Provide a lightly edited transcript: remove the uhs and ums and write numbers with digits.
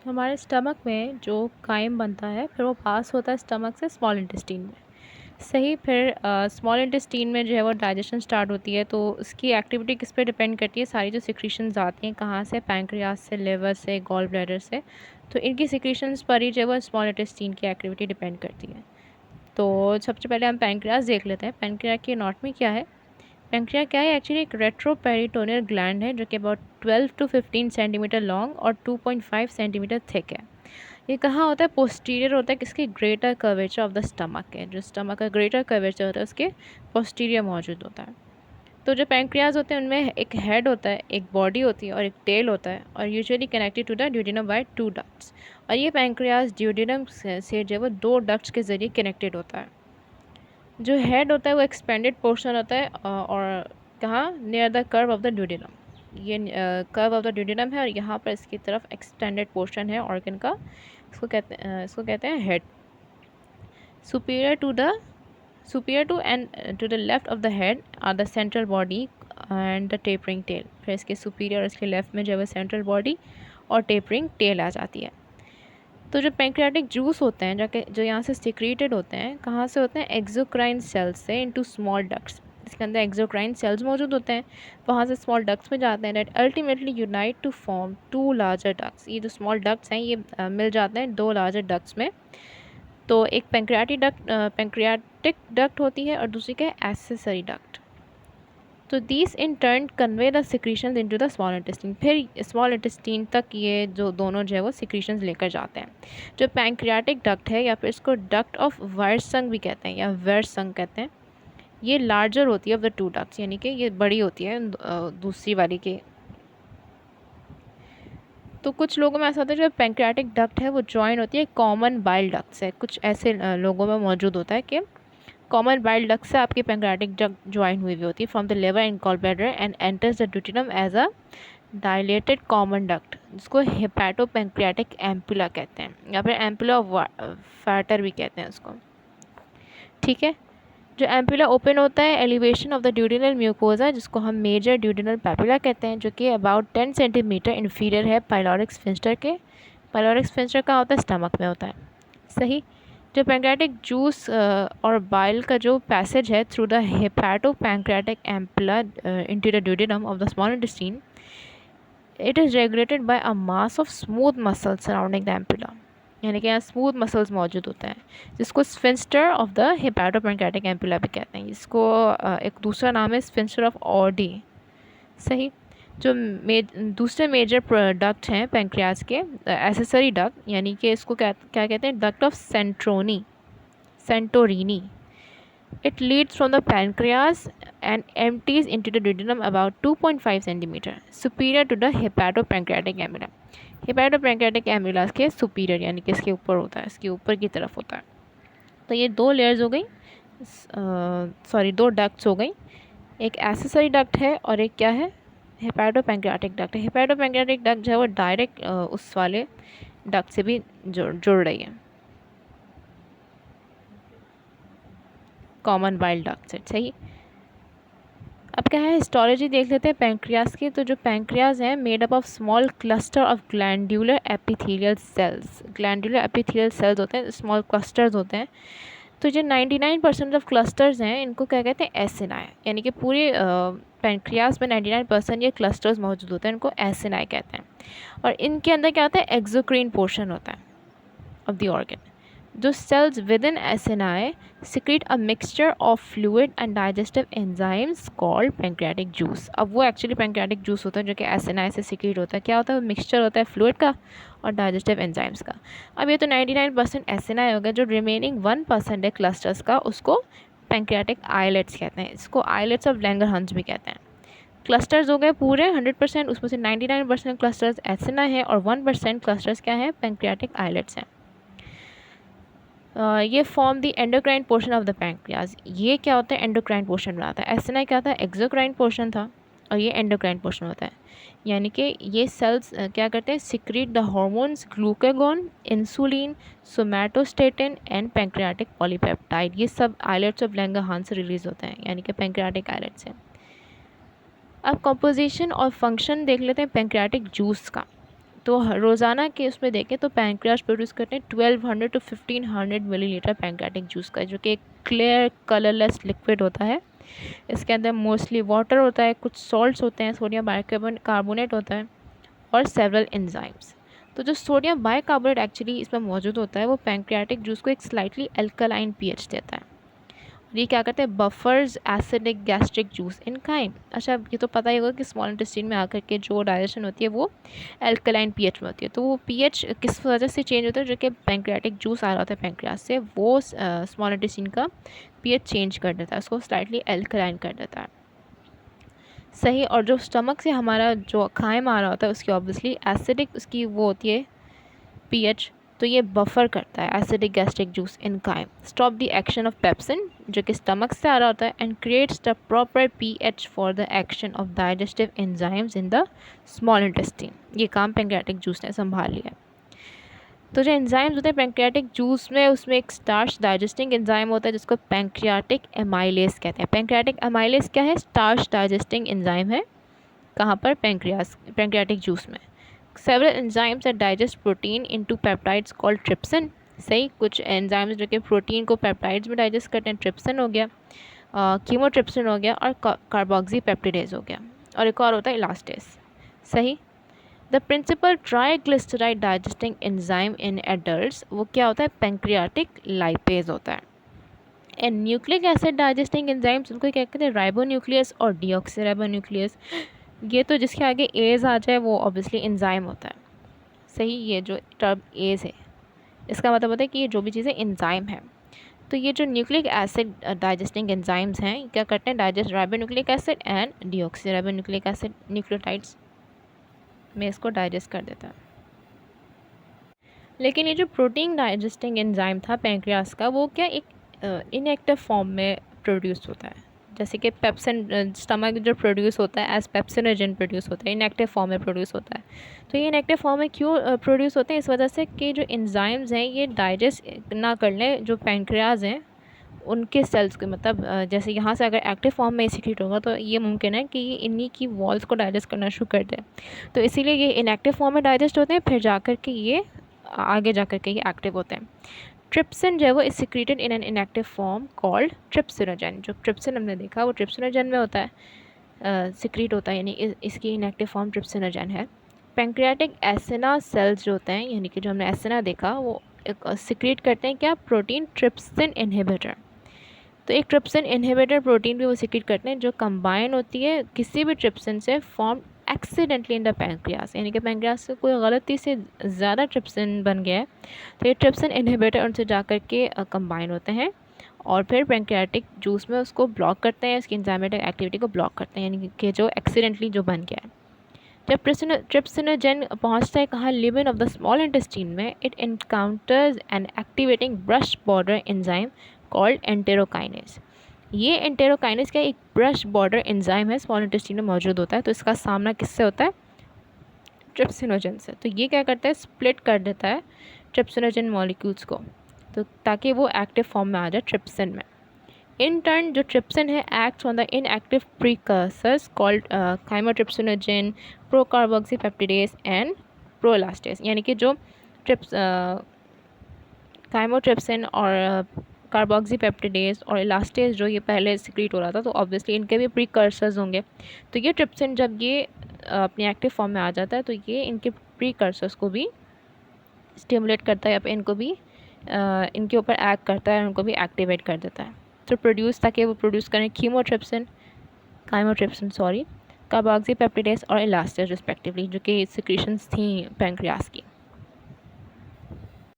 हमारे स्टमक में जो काइम बनता है फिर वो पास होता है स्टमक से स्मॉल इंटेस्टीन में। सही। फिर स्मॉल इंटेस्टीन में जो है वो डाइजेशन स्टार्ट होती है, तो उसकी एक्टिविटी किस पे डिपेंड करती है? सारी जो सिक्रीशंस आती हैं कहाँ से? पैंक्रियाज से, लिवर से, गॉल ब्लैडर से। तो इनकी सिक्रीशंस पर ही जो है वो स्मॉल इंटेस्टीन की एक्टिविटी डिपेंड करती है। तो सबसे पहले हम पैंक्रियाज देख लेते हैं। पैंक्रियाज की एनाटॉमी क्या है? पैंक्रियाज क्या है? एक्चुअली एक रेट्रोपेरिटोनियल ग्लैंड है जो कि अबाउट 12 to 15 सेंटीमीटर लॉन्ग और 2.5 सेंटीमीटर थिक है। ये कहाँ होता है? पोस्टीरियर होता है किसके? Greater curvature of the stomach है। जो स्टमक का ग्रेटर कर्वेचर होता है उसके पोस्टीरियर मौजूद होता है। तो जो पैंक्रियाज होते हैं उनमें एक हेड होता है, एक बॉडी होती है और एक टेल होता है, और usually connected to the duodenum by 2 ducts. और ये पैंक्रियाज ड्यूडेनम से जो है वो 2 डक्ट्स के ज़रिए कनेक्टेड होता है। जो हेड होता है वो एक्सपेंडेड पोर्शन होता है और कहाँ? Near the curve of the duodenum. ये कर्व ऑफ द ड्यूडेनम है और यहाँ पर इसकी तरफ एक्सटेंडेड पोर्शन है ऑर्गन का। इसको कहते हैं head. Superior to and to the left of the head are the central body and the tapering tail. फिर इसके सुपीरियर और इसके लेफ्ट में जो है सेंट्रल बॉडी और टेपरिंग टेल आ जाती है। तो जो पैंक्रियाटिक जूस होते हैं जो यहाँ से सिक्रीटेड होते हैं, कहाँ से होते हैं? एक्सोक्राइन सेल्स से इनटू स्मॉल डक्ट्स। इसके अंदर एक्सोक्राइन सेल्स मौजूद होते हैं, वहाँ से स्मॉल डक्ट्स में जाते हैं that ultimately unite to form 2 larger ducts. ये जो स्मॉल डक्ट्स हैं ये मिल जाते हैं 2 लार्जर डक्ट्स में। तो एक पैंक्रियाटिक डक्ट होती है और दूसरी क्या है? Accessory duct. तो these in turn convey the secretions into the small intestine. फिर स्मॉल इंटेस्टीन तक ये जो दोनों जो है वो सिक्रीशंस लेकर जाते हैं। जो पैंक्रियाटिक डक्ट है या फिर इसको डक्ट ऑफ वर्संग भी कहते हैं या वेरसंग कहते हैं, ये लार्जर होती है ऑफ द 2 डक्ट्स, यानी कि ये बड़ी होती है दूसरी वाली के। तो कुछ लोगों में ऐसा होता है जो पैंक्रियाटिक डक्ट है वो जॉइन होती है कॉमन बाइल डक्ट से। कुछ ऐसे लोगों में मौजूद होता है कि कॉमन बाइल डक्ट से आपकी पैंक्रियाटिक डक्ट ज्वाइन हुई होती है from the liver and gallbladder and enters the duodenum as a dilated common duct, जिसको हेपेटोपैंक्रियाटिक एम्पुला कहते हैं या फिर एम्पुला फैटर भी कहते हैं उसको। ठीक है। जो एम्पुला ओपन होता है elevation of the duodenal mucosa, जिसको हम मेजर ड्यूडेनल पैपुला कहते हैं, जो कि अबाउट 10 सेंटीमीटर इन्फीरियर है पाइलोरिक स्फिंक्टर के। पाइलोरिक स्फिंक्टर कहाँ होता है? स्टमक में होता है। सही। जो पैंक्रियाटिक जूस और बाइल का जो पैसेज है through the hepatopancreatic ampulla into the duodenum of the small intestine, it is regulated by a mass of smooth muscles surrounding the ampulla. यानी कि यहाँ स्मूथ मसल्स मौजूद होते हैं, जिसको sphincter of the hepatopancreatic ampulla भी कहते हैं। इसको एक दूसरा नाम है स्फिंक्टर ऑफ ऑडी। सही। जो दूसरे मेजर प्रोडक्ट हैं पैंक्रियाज के, एसेसरी डक्ट, यानी कि इसको क्या कहते हैं? Duct of Santorini. It leads from the pancreas and empties into the duodenum about 2.5 centimeter superior to the hepatopancreatic ampulla। Hepatopancreatic ampulla के सुपीरियर यानी कि इसके ऊपर होता है, इसके ऊपर की तरफ होता है। तो ये 2 लेयर्स हो गई, सॉरी 2 डक्ट्स हो गई। एक एसेसरी डक्ट है और एक क्या है? हेपेटोपैंक्रियाटिक डक्ट। हेपेटोपैंक्रियाटिक डक्ट जो है वो डायरेक्ट उस वाले डक्ट से भी जुड़ रही है, कॉमन बाइल डक्ट से। सही। अब क्या है? हिस्टोलॉजी देख लेते हैं पैंक्रियाज की। तो जो पैंक्रियाज है made up of small cluster of glandular epithelial cells. Glandular epithelial cells होते हैं, स्मॉल क्लस्टर्स होते हैं। तो जो 99% ऑफ क्लस्टर्स हैं इनको क्या कहते हैं? एसिनाई। यानी कि पूरे पैंक्रियाज में 99% ये क्लस्टर्स मौजूद होते हैं, इनको एसिनाई कहते हैं। और इनके अंदर क्या होता है? एक्सोक्राइन पोर्शन होता है ऑफ द ऑर्गन। जो cells within acini secrete a mixture of fluid and digestive enzymes called pancreatic juice। अब वो एक्चुअली पैंक्रियाटिक जूस होता है जो कि एसिनाई से सिक्रीट होता है। क्या होता है? वो मिक्सचर होता है फ्लूइड का और डाइजेस्टिव एंजाइम्स का। अब ये तो 99% एसिनाई हो गया, जो रिमेनिंग 1% है क्लस्टर्स का उसको पैंक्रियाटिक आइलेट्स कहते हैं। इसको आइलेट्स ऑफ लैंगरहंस भी कहते हैं। क्लस्टर्स हो गए पूरे 100%, उसमें से 99% क्लस्टर्स एसिनाई है और 1% क्लस्टर्स क्या है? पैंक्रियाटिक आइलेट्स हैं। ये form the endocrine portion of the pancreas. ये क्या होता है? एंडोक्राइन पोर्शन बनाता है। एसिनाई क्या था? एक्सोक्राइन पोर्शन था और ये एंडोक्राइन पोर्शन होता है। यानी कि ये सेल्स क्या करते हैं? Secrete the hormones glucagon, insulin, somatostatin and pancreatic polypeptide. ये सब आइलेट्स ऑफ लैंगरहांस से रिलीज होते हैं, यानी कि पैंक्रियाटिक आइलेट्स हैं। अब कंपोजिशन और फंक्शन देख लेते हैं पैंक्रियाटिक जूस का। तो रोज़ाना के उसमें देखें तो पैंक्रियाज प्रोड्यूस करते हैं 1200 टू 1500 मिलीलीटर पैंक्रियाटिक जूस का, जो कि एक क्लियर कलरलेस लिक्विड होता है। इसके अंदर मोस्टली वाटर होता है, कुछ सॉल्ट्स होते हैं, सोडियम बाइकार्बोनेट होता है और सेवरल एंजाइम्स। तो जो सोडियम बाइकार्बोनेट एक्चुअली इसमें मौजूद होता है वो पैंक्रियाटिक जूस को एक स्लाइटली अल्कलाइन पीएच देता है। ये क्या करते हैं, buffers acidic gastric juice in crime. अच्छा, ये तो पता ही होगा कि स्मॉल इंटेस्टाइन में आकर के जो डाइजेशन होती है वो एल्कलाइन पीएच में होती है। तो वो पीएच किस वजह से चेंज होता है, जो कि पैंक्रियाटिक जूस आ रहा होता है पैंक्रियास से, वो स्मॉल इंटेस्टाइन का पीएच चेंज कर देता है, उसको स्लाइटली एल्कलाइन कर देता है। सही। और जो स्टमक से हमारा जो काइम आ रहा होता है उसकी ऑब्वियसली एसिडिक उसकी वो होती है पीएच, तो ये बफर करता है acidic gastric juice in chyme, stop the action of pepsin जो कि स्टमक से आ रहा होता है, and creates the proper pH for the action of digestive enzymes in the small intestine. ये काम पैंक्रियाटिक जूस ने संभाल लिया। तो जो एंजाइम्स होते हैं पैंक्रियाटिक जूस में, उसमें एक स्टार्च डाइजेस्टिंग एंजाइम होता है जिसको पैंक्रियाटिक एमाइलेज कहते हैं। पैंक्रियाटिक एमाइलेज क्या है, स्टार्च डाइजेस्टिंग एंजाइम है। कहाँ पर, पैंक्रियाटिक जूस में। Several enzymes that digest protein into peptides called trypsin. सही। कुछ एंजाइम्स जो कि प्रोटीन को पेप्टाइड्स में डाइजेस्ट करते हैं, ट्रिप्सिन हो गया, कीमोट्रिप्सिन हो गया और कार्बोक्सी पेप्टिडेज हो गया, और एक और होता है इलास्टेज। सही। The principal triglyceride digesting enzyme in adults वो क्या होता है, पैंक्रियाटिक लाइपेज होता है। And nucleic acid digesting enzymes उनको क्या कहते हैं, राइबोन्यूक्लियस और डीऑक्सीराइबोन्यूक्लियस। ये तो जिसके आगे एज आ जाए वो ऑब्वियसली एंजाइम होता है। सही। ये जो टर्म एज है इसका मतलब होता है कि ये जो भी चीज़ें एंजाइम है। तो ये जो न्यूक्लिक एसिड डाइजेस्टिंग एंजाइम्स हैं क्या करते हैं, digest ribonucleic acid and deoxyribonucleic acid nucleotides में इसको डाइजेस्ट कर देता है। लेकिन ये जो प्रोटीन डाइजेस्टिंग एंजाइम था पैंक्रियास का, वो क्या एक इनएक्टिव फॉर्म में प्रोड्यूस होता है। जैसे कि पेप्सिन स्टमक जो प्रोड्यूस होता है एज पेप्सिनोजन प्रोड्यूस होता है, इनएक्टिव फॉर्म में प्रोड्यूस होता है। तो ये इनएक्टिव फॉर्म में क्यों प्रोड्यूस होते हैं, इस वजह से कि जो एंजाइम्स हैं ये डाइजेस्ट ना कर लें जो पैंक्रियाज हैं उनके सेल्स के, मतलब जैसे यहाँ से अगर एक्टिव फॉर्म में सिक्रीट होगा तो ये मुमकिन है कि ये इन्हीं की वॉल्स को डाइजेस्ट करना शुरू कर दे। तो इसीलिए ये इनएक्टिव फॉर्म में डाइजेस्ट होते हैं, फिर जाकर के ये आगे जाकर के ये एक्टिव होते हैं। ट्रिप्सिन जो है वो is secreted in an inactive form called trypsinogen. जो ट्रिप्सिन हमने देखा वो ट्रिप्सिनोजन में होता है, सिक्रीट होता है, यानी इसकी इनएक्टिव फॉर्म ट्रिप्सिनोजन है। पैंक्रियाटिक एसिना सेल्स जो होते हैं, यानी कि जो हमने एसिना देखा, वो एक सिक्रीट करते हैं क्या, प्रोटीन ट्रिप्सिन इनहिबिटर। तो एक ट्रिप्सिन इनहिबिटर प्रोटीन भी वो सिक्रीट करते हैं जो कंबाइन होती है किसी भी ट्रिप्सिन से form accidentally in the pancreas, यानी कि पैंक्रियास से कोई गलती से ज़्यादा ट्रिप्सिन बन गया है तो ये ट्रिप्सिन इनहिबिटर उनसे जाकर के कंबाइन होते हैं और फिर पैंक्रियाटिक जूस में उसको ब्लॉक करते हैं, इसकी एंजाइमेटिक एक्टिविटी को ब्लॉक करते हैं, यानी कि जो एक्सीडेंटली जो बन गया है। जब ट्रिप्सिनोजन पहुंचता है कहाँ, lumen of the small intestine में, it encounters an activating brush border enzyme called enterokinase. ये एंटेरोकाइनेज का एक ब्रश बॉर्डर एंजाइम है, स्मॉल इंटेस्टाइन में मौजूद होता है। तो इसका सामना किससे होता है, ट्रिप्सिनोजन से। तो ये क्या करता है, स्प्लिट कर देता है ट्रिप्सिनोजन मॉलिक्यूल्स को, तो ताकि वो एक्टिव फॉर्म में आ जाए ट्रिप्सिन में। इन टर्न जो ट्रिप्सिन है acts on the inactive precursors called chymotrypsinogen, procarboxy peptidase and proelastase, यानी कि जो काइमोट्रिप्सिन और कार्बोक्सी पेप्टिडेज और इलास्टेज जो ये पहले सिक्रीट हो रहा था, तो ऑब्वियसली इनके भी प्रीकर्सर्स होंगे। तो ये ट्रिप्सिन जब ये अपने एक्टिव फॉर्म में आ जाता है तो ये इनके प्रीकर्सर्स को भी स्टिमुलेट करता है, या फिर इनको भी इनके ऊपर एक्ट करता है, उनको भी एक्टिवेट कर देता है। तो प्रोड्यूस, ताकि वो प्रोड्यूस करें काइमोट्रिप्सिन कार्बोक्सी पेप्टिडेज और इलास्टेज रिस्पेक्टिवली, जो कि सिक्रीशंस थी पैंक्रियास की।